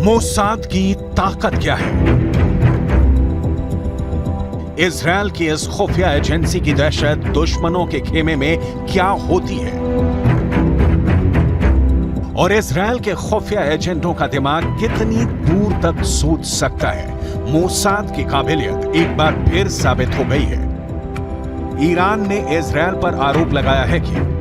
Mossad की ताकत क्या है? इजरायल की इस खुफिया एजेंसी की दहशत दुश्मनों के खेमे में क्या होती है? और इजरायल के खुफिया एजेंटों का दिमाग कितनी दूर तक सोच सकता है? मोसाद की काबिलियत एक बार फिर साबित हो गई है। ईरान ने इजरायल पर आरोप लगाया है कि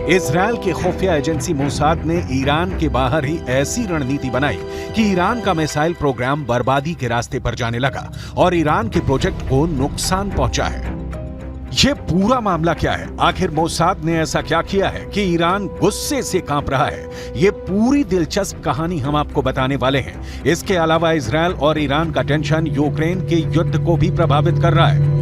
इजरायल की खुफिया एजेंसी मोसाद ने ईरान के बाहर ही ऐसी रणनीति बनाई कि ईरान का मिसाइल प्रोग्राम बर्बादी के रास्ते पर जाने लगा और ईरान के प्रोजेक्ट को नुकसान पहुंचा है। यह पूरा मामला क्या है? आखिर मोसाद ने ऐसा क्या किया है कि ईरान गुस्से से कांप रहा है? यह पूरी दिलचस्प कहानी हम आपको बताने वाले हैं। इसके अलावा इजरायल और ईरान का टेंशन यूक्रेन के युद्ध को भी प्रभावित कर रहा है।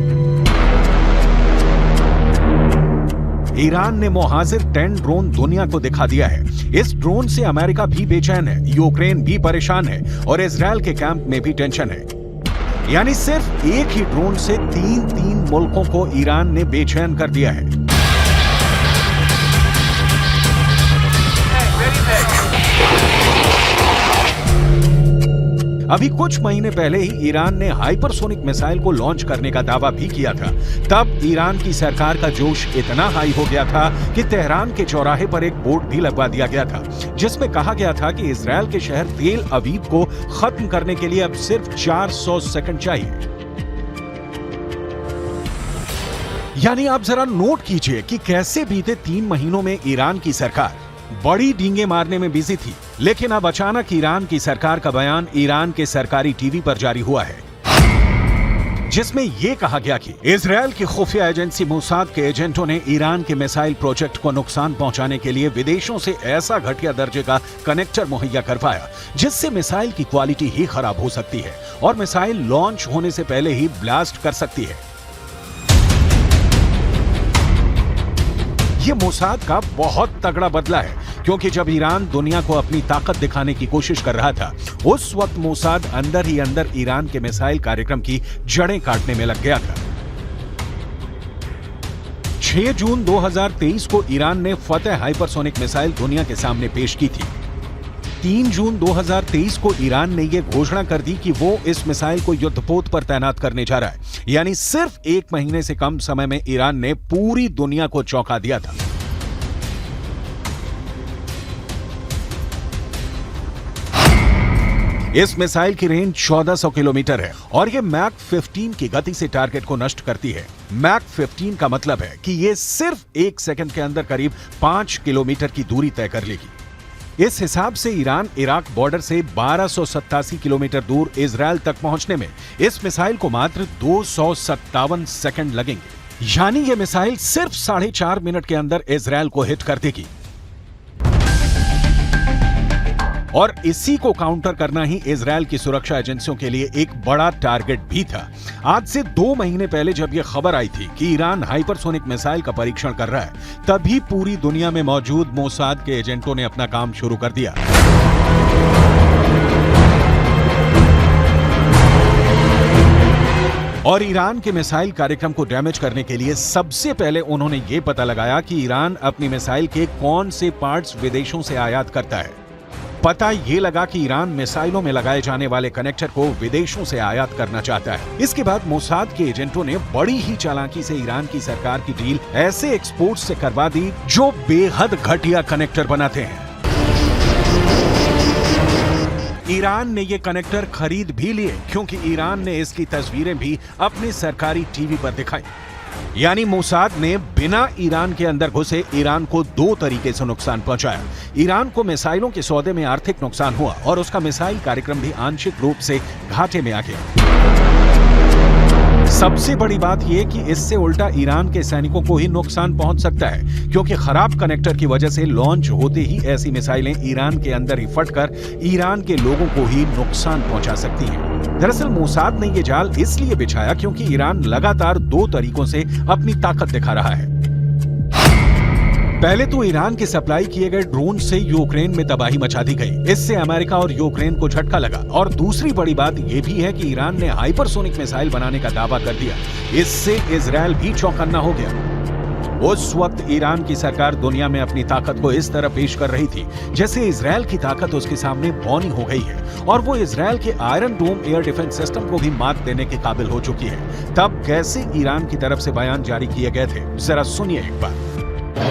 ईरान ने मोहाजिर 10 ड्रोन दुनिया को दिखा दिया है। इस ड्रोन से अमेरिका भी बेचैन है, यूक्रेन भी परेशान है और इजरायल के कैंप में भी टेंशन है। यानी सिर्फ एक ही ड्रोन से तीन मुल्कों को ईरान ने बेचैन कर दिया है। अभी कुछ महीने पहले ही ईरान ने हाइपरसोनिक मिसाइल को लॉन्च करने का दावा भी किया था। तब ईरान की सरकार का जोश इतना हाई हो गया था कि तेहरान के चौराहे पर एक बोर्ड भी लगवा दिया गया था, जिसमें कहा गया था कि इजरायल के शहर तेल अवीव को खत्म करने के लिए अब सिर्फ 400 सेकंड चाहिए। यानी आप जरा नोट कीजिए कि कैसे बीते 3 महीनों में ईरान की सरकार बड़ी डींगे मारने में बिजी थी, लेकिन अब अचानक ईरान की सरकार का बयान ईरान के सरकारी टीवी पर जारी हुआ है, जिसमें यह कहा गया कि इजरायल की खुफिया एजेंसी मोसाद के एजेंटों ने ईरान के मिसाइल प्रोजेक्ट को नुकसान पहुंचाने के लिए विदेशों से ऐसा घटिया दर्जे का कनेक्टर मुहैया करवाया जिससे मिसाइल की क्वालिटी ही खराब हो सकती है और मिसाइल लॉन्च होने से पहले ही ब्लास्ट कर सकती है। ये मोसाद का बहुत तगड़ा बदला है, क्योंकि जब ईरान दुनिया को अपनी ताकत दिखाने की कोशिश कर रहा था, उस वक्त मोसाद अंदर ही अंदर ईरान के मिसाइल कार्यक्रम की जड़ें काटने में लग गया था। 6 जून 2023 को ईरान ने फतेह हाइपरसोनिक मिसाइल दुनिया के सामने पेश की थी। 3 जून 2023 को ईरान ने यह घोषणा कर दी कि वो इस मिसाइल को युद्धपोत पर तैनात करने जा रहा है। यानी सिर्फ 1 महीने से कम समय में ईरान ने पूरी दुनिया को चौंका दिया था। इस मिसाइल की रेंज 1400 किलोमीटर है और यह मैक 15 की गति से टारगेट को नष्ट करती है। मैक 15 का मतलब है कि यह सिर्फ 1 सेकंड के अंदर करीब 5 किलोमीटर की दूरी तय कर लेगी। इस हिसाब से ईरान इराक बॉर्डर से 1287 किलोमीटर दूर इजरायल तक पहुंचने में इस मिसाइल को मात्र 257 सेकंड लगेंगे। यानी यह मिसाइल सिर्फ 4.5 मिनट के अंदर इजरायल को हिट कर देगी। और इसी को काउंटर करना ही इजरायल की सुरक्षा एजेंसियों के लिए एक बड़ा टारगेट भी था। आज से 2 महीने पहले जब यह खबर आई थी कि ईरान हाइपरसोनिक मिसाइल का परीक्षण कर रहा है, तभी पूरी दुनिया में मौजूद मोसाद के एजेंटों ने अपना काम शुरू कर दिया। और ईरान के मिसाइल कार्यक्रम को डैमेज करने के लिए सबसे पहले उन्होंने यह पता लगाया कि ईरान अपनी मिसाइल के कौन से पार्ट्स विदेशों से आयात करता है। पता ये लगा कि ईरान मिसाइलों में लगाए जाने वाले कनेक्टर को विदेशों से आयात करना चाहता है। इसके बाद मोसाद के एजेंटों ने बड़ी ही चालाकी से ईरान की सरकार की डील ऐसे एक्सपोर्ट से करवा दी जो बेहद घटिया कनेक्टर बनाते हैं। ईरान ने ये कनेक्टर खरीद भी लिए, क्योंकि ईरान ने इसकी तस्वीरें भी अपने सरकारी टीवी पर दिखाई। यानी मोसाद ने बिना ईरान के अंदर घुसे ईरान को 2 तरीके से नुकसान पहुंचाया। ईरान को मिसाइलों के सौदे में आर्थिक नुकसान हुआ और उसका मिसाइल कार्यक्रम भी आंशिक रूप से घाटे में आ गया। सबसे बड़ी बात यह कि इससे उल्टा ईरान के सैनिकों को ही नुकसान पहुंच सकता है, क्योंकि खराब कनेक्टर की वजह से लॉन्च होते ही ऐसी मिसाइलें ईरान के अंदर ही फटकर ईरान के लोगों को ही नुकसान पहुंचा सकती हैं। दरअसल मोसाद ने यह जाल इसलिए बिछाया क्योंकि ईरान लगातार 2 तरीकों से अपनी ताकत दिखा रहा है। पहले तो ईरान के सप्लाई किए गए ड्रोन से यूक्रेन में तबाही मचा दी गई। इससे अमेरिका और यूक्रेन को झटका लगा। और दूसरी बड़ी बात यह भी है कि ईरान ने हाइपरसोनिक मिसाइल बनाने का दावा कर दिया। इससे इजरायल भी चौकन्ना हो गया। उस वक्त ईरान की सरकार दुनिया में अपनी ताकत को इस तरह पेश कर रही थी जैसे इजरायल की ताकत उसके सामने बौनी हो गई है और वो इजरायल के आयरन डोम एयर डिफेंस सिस्टम को भी मात देने के काबिल हो चुकी है। तब कैसे ईरान की तरफ से बयान जारी किए गए थे, जरा सुनिए एक बार।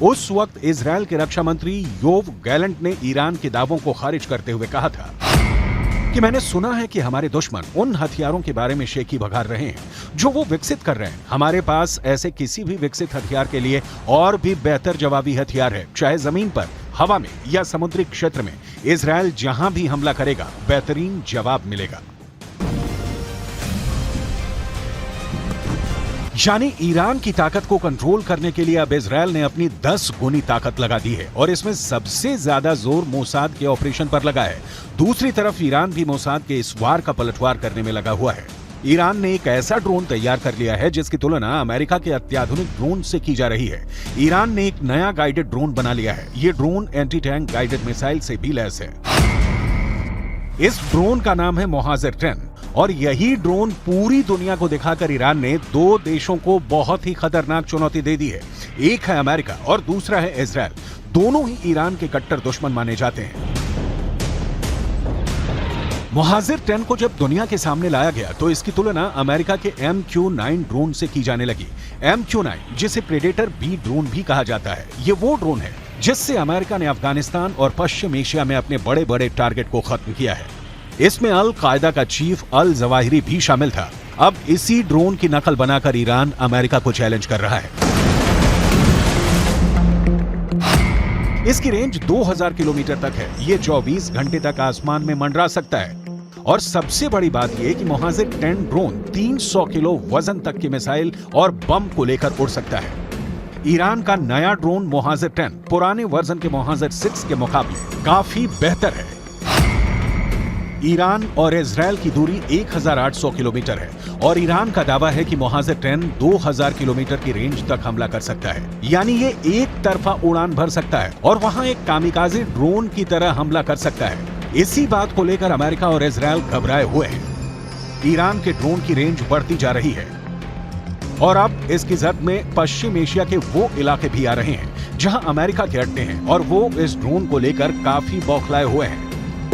उस वक्त इजरायल के रक्षा मंत्री योव गैलेंट ने ईरान के दावों को खारिज करते हुए कहा था कि मैंने सुना है कि हमारे दुश्मन उन हथियारों के बारे में शेखी बघार रहे हैं जो वो विकसित कर रहे हैं। हमारे पास ऐसे किसी भी विकसित हथियार के लिए और भी बेहतर जवाबी हथियार है। चाहे जमीन पर, हवा में या समुद्री क्षेत्र में, इजरायल जहां भी हमला करेगा बेहतरीन जवाब मिलेगा। यानी ईरान की ताकत को कंट्रोल करने के लिए अब इजरायल ने अपनी 10 गुनी ताकत लगा दी है और इसमें सबसे ज्यादा जोर मोसाद के ऑपरेशन पर लगा है। दूसरी तरफ ईरान भी मोसाद के इस वार का पलटवार करने में लगा हुआ है। ईरान ने एक ऐसा ड्रोन तैयार कर लिया है जिसकी तुलना अमेरिका के अत्याधुनिक ड्रोन से की जा रही है। ईरान ने एक नया गाइडेड ड्रोन बना लिया है। ये drone anti tank guided missile से भी लैस है। इस ड्रोन का नाम है मोहाजिर 10 और यही ड्रोन पूरी दुनिया को दिखाकर ईरान ने 2 देशों को बहुत ही खतरनाक चुनौती दे दी है। एक है अमेरिका और दूसरा है इजरायल। दोनों ही ईरान के कट्टर दुश्मन माने जाते हैं। मोहाजिर 10 को जब दुनिया के सामने लाया गया तो इसकी तुलना अमेरिका के MQ-9 ड्रोन से की जाने लगी। MQ-9 जिसे प्रेडेटर बी ड्रोन भी कहा जाता है, ये वो ड्रोन है जिससे अमेरिका ने अफगानिस्तान और पश्चिम एशिया में अपने बड़े बड़े टारगेट को खत्म किया है। इसमें अल कायदा का चीफ अल जवाहिरी भी शामिल था। अब इसी ड्रोन की नकल बनाकर ईरान अमेरिका को चैलेंज कर रहा है। इसकी रेंज 2000 किलोमीटर तक है। ये 24 घंटे तक आसमान में मंडरा सकता है और सबसे बड़ी बात यह कि मोहाजिर 10 ड्रोन 300 किलो वजन तक की मिसाइल और बम को लेकर उड़ सकता है। ईरान का नया ड्रोन मोहाजिर 10 पुराने वर्जन के मोहाजिर 6 के मुकाबले काफी बेहतर है। ईरान और इजरायल की दूरी 1800 किलोमीटर है और ईरान का दावा है कि मोहाजिर 10 2000 किलोमीटर की रेंज तक हमला कर सकता है। यानी ये एक तरफा उड़ान भर सकता है और वहां एक कामिकाज़े ड्रोन की तरह हमला कर सकता है। इसी बात को लेकर अमेरिका और इजरायल घबराए हुए हैं। ईरान के ड्रोन की रेंज बढ़ती जा रही है और अब इसकी जद में पश्चिम एशिया के वो इलाके भी आ रहे हैं जहां अमेरिका के अड्डे हैं और वो इस ड्रोन को लेकर काफी बौखलाए हुए हैं।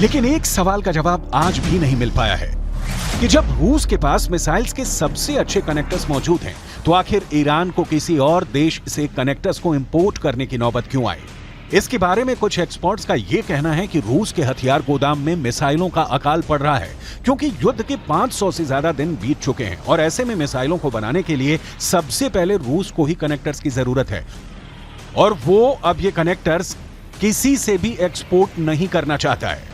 लेकिन एक सवाल का जवाब आज भी नहीं मिल पाया है कि जब रूस के पास मिसाइल्स के सबसे अच्छे कनेक्टर्स मौजूद हैं, तो आखिर ईरान को किसी और देश से कनेक्टर्स को इंपोर्ट करने की नौबत क्यों आई? इसके बारे में कुछ एक्सपर्ट्स का यह कहना है कि रूस के हथियार गोदाम में मिसाइलों का अकाल पड़ रहा है क्योंकि युद्ध के 500 से ज्यादा दिन बीत चुके हैं और ऐसे में मिसाइलों को बनाने के लिए सबसे पहले रूस को ही कनेक्टर्स की जरूरत है और वो अब ये कनेक्टर्स किसी से भी एक्सपोर्ट नहीं करना चाहता है।